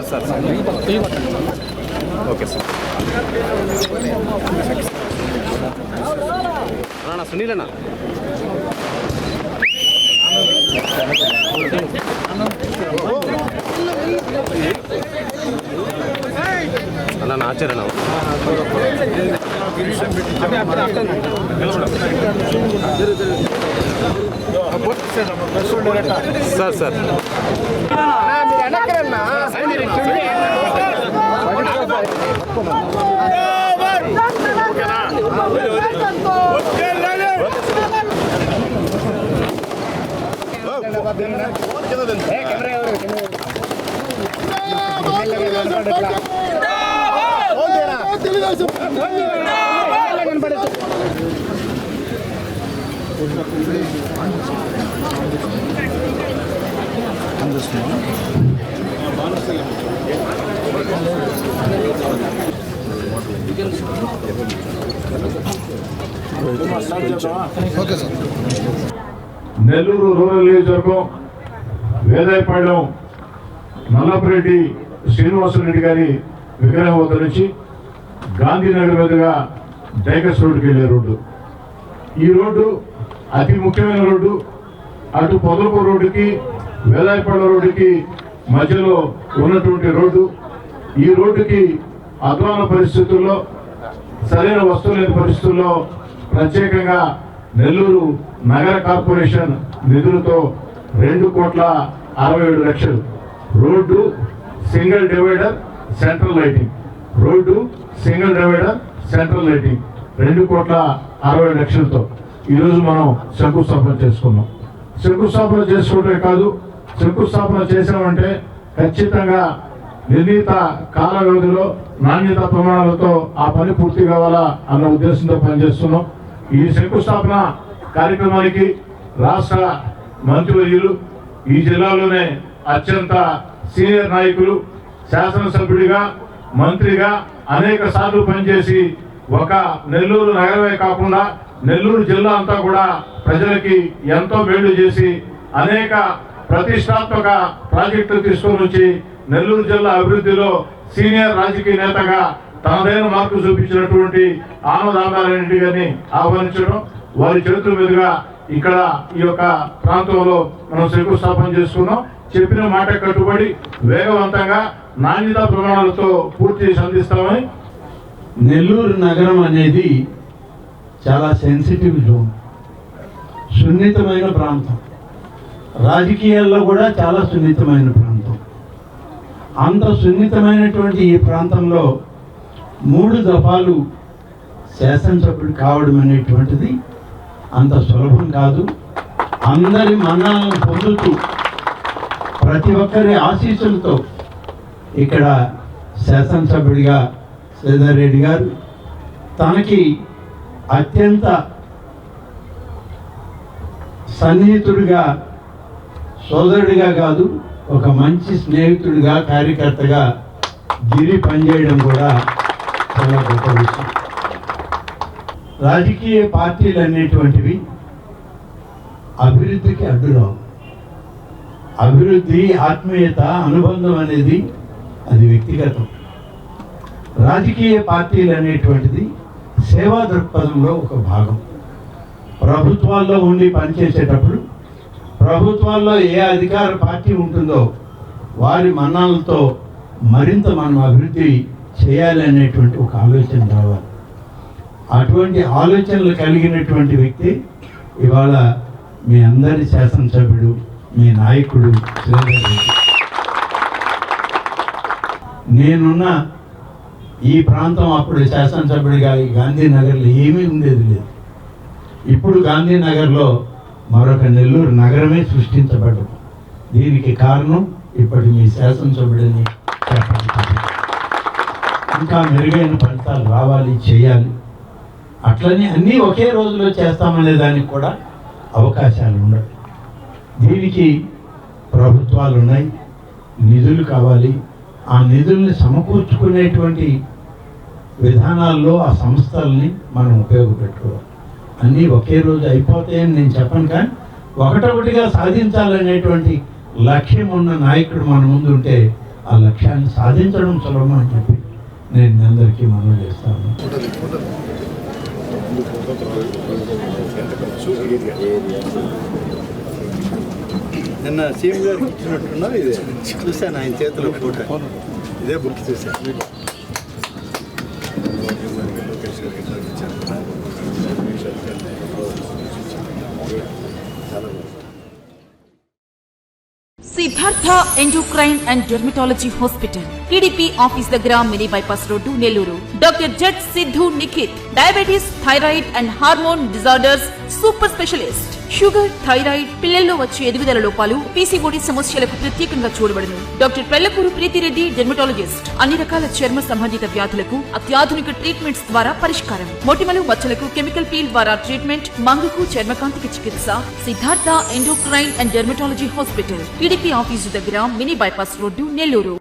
Sir sir okay sir రానా సునీల్ అన్న అన్న నాచారన్నా sir sir Nellore rural నియోజకవర్గం వేదాయపాళెం నల్లపురెడ్డి శ్రీనివాసరెడ్డి గారి విగ్రహం వద్ద నుంచి గాంధీనగర్ మీదుగా డైకస్ రోడ్డుకి వెళ్ళే రోడ్డు. ఈ రోడ్డు అతి ముఖ్యమైన రోడ్డు. అటు పొదలకూరు రోడ్డుకి వేదాయపాళెం రోడ్డుకి మధ్యలో ఉన్నటువంటి రోడ్డు. ఈ రోడ్డుకి అధ్వాన పరిస్థితుల్లో, సరైన వస్తువు లేని పరిస్థితుల్లో ప్రత్యేకంగా నెల్లూరు నగర కార్పొరేషన్ నిధులతో 2,67,00,000 road single divider central lighting, road single divider central lighting 2,60,00,000తో ఈరోజు మనం శంకుస్థాపన చేసుకున్నాం. శంకుస్థాపన చేసుకోవటమే కాదు, శంకుస్థాపన చేసామంటే ఖచ్చితంగా నిర్ణీత కాల వ్యవధిలో నాణ్యత ప్రమాణాలతో ఆ పని పూర్తి కావాలా అన్న ఉద్దేశంతో పనిచేస్తున్నాం. ఈ శంకుస్థాపన కార్యక్రమానికి రాష్ట్ర మంత్రివర్యులు, ఈ జిల్లాలోనే అత్యంత సీనియర్ నాయకులు, శాసనసభ్యుడిగా, మంత్రిగా అనేక సార్లు పనిచేసి ఒక నెల్లూరు నగరమే కాకుండా నెల్లూరు జిల్లా అంతా కూడా ప్రజలకి ఎంతో మేలు చేసి అనేక ప్రతిష్టాత్మక ప్రాజెక్టులు తీసుకొని వచ్చి నెల్లూరు జిల్లా అభివృద్ధిలో సీనియర్ రాజకీయ నేతగా తనదైన మార్పు చూపించినటువంటి ఆనందారెడ్డి గారిని ఆహ్వానించడం, వారి చేతుల మీదుగా ఇక్కడ ఈ యొక్క ప్రాంతంలో మనం శంకుస్థాపన చేసుకున్నాం. చెప్పిన మాట కట్టుబడి వేగవంతంగా నాణ్యత ప్రమాణాలతో పూర్తి చేసి అందిస్తామని. నెల్లూరు నగరం అనేది చాలా సెన్సిటివ్ జోన్, సున్నితమైన ప్రాంతం, రాజకీయాల్లో కూడా చాలా సున్నితమైన ప్రాంతం. అంత సున్నితమైనటువంటి ఈ ప్రాంతంలో 3 దఫాలు శాసనసభ్యుడు కావడం అనేటువంటిది అంత సులభం కాదు. అందరి మన్ననలను పొందుతూ ప్రతి ఒక్కరి ఆశీస్సులతో ఇక్కడ శాసనసభ్యుడిగా శ్రీధర్ రెడ్డి గారు తనకి అత్యంత సన్నిహితుడిగా, సోదరుడిగా కాదు, ఒక మంచి స్నేహితుడిగా, కార్యకర్తగా గిరి పనిచేయడం కూడా చాలా గొప్ప విషయం. రాజకీయ పార్టీలు అనేటువంటివి అభివృద్ధికి అడ్డురావు. అభివృద్ధి, ఆత్మీయత, అనుబంధం అనేది అది వ్యక్తిగతం. రాజకీయ పార్టీలు అనేటువంటిది సేవా దృక్పథంలో ఒక భాగం. ప్రభుత్వాల్లో ఉండి పనిచేసేటప్పుడు ప్రభుత్వాల్లో ఏ అధికార పార్టీ ఉంటుందో వారి మన్ననలతో మరింత మనం అభివృద్ధి చేయాలి అనేటువంటి ఒక ఆలోచన రావాలి. అటువంటి ఆలోచనలు కలిగినటువంటి వ్యక్తి ఇవాళ మీ అందరి శాసనసభ్యుడు, మీ నాయకుడు శ్రీధర్ రెడ్డి. నేనున్న ఈ ప్రాంతం అప్పుడు శాసనసభ్యుడిగా ఈ గాంధీనగర్లో ఏమీ ఉండేది లేదు. ఇప్పుడు గాంధీనగర్లో మరొక నెల్లూరు నగరమే సృష్టించబడ్డది. దీనికి కారణం ఇప్పటి మీ శాసనసభ్యుడిని ఇంకా మెరుగైన ఫలితాలు రావాలి, చేయాలి. అట్లనే అన్నీ ఒకే రోజులో చేస్తామనే దానికి కూడా అవకాశాలు ఉండవు. దీనికి ప్రభుత్వాలు ఉన్నాయి, నిధులు కావాలి. ఆ నిధుల్ని సమకూర్చుకునేటువంటి విధానాల్లో ఆ సంస్థల్ని మనం ఉపయోగపెట్టుకోవాలి. అన్నీ ఒకే రోజు అయిపోతాయని నేను చెప్పను, కానీ ఒకటొకటిగా సాధించాలనేటువంటి లక్ష్యం ఉన్న నాయకుడు మన ముందు ఉంటే ఆ లక్ష్యాన్ని సాధించడం సులభం అని చెప్పి నేను మీ అందరికీ మనవి చేస్తాను. నిన్న సీఎం గారు ఇచ్చినట్టున్నారు. ఇదే చూశాను, ఆయన చేతిలో ఫోటో, ఇదే బుక్ చూశాను. Siddhartha endocrine and dermatology hospital, TDP office దగ్గర, mini bypass road, Nellore. Doctor జట్ Siddhu Nikhit, diabetes, thyroid and hormone disorders super specialist. Sugar, thyroid, పిల్లల్లో వచ్చే ఎదుగుదల లోపాలు, పీసీఓడి సమస్యలకు ప్రత్యేకంగా చూడబడును. Doctor Pellakuru Preethi Reddy, dermatologist. అన్ని రకాల చర్మ సంబంధిత వ్యాధులకు అత్యాధునిక ట్రీట్మెంట్స్ ద్వారా పరిష్కారం. మొటిమలు, మచ్చలకు కెమికల్ పీల్ ద్వారా ట్రీట్మెంట్. మంగుకు, చర్మకాంతికి చికిత్స. Siddhartha endocrine and dermatology hospital, TDP office దగ్గర, మినీ బైపాస్ రోడ్డు, నెల్లూరు.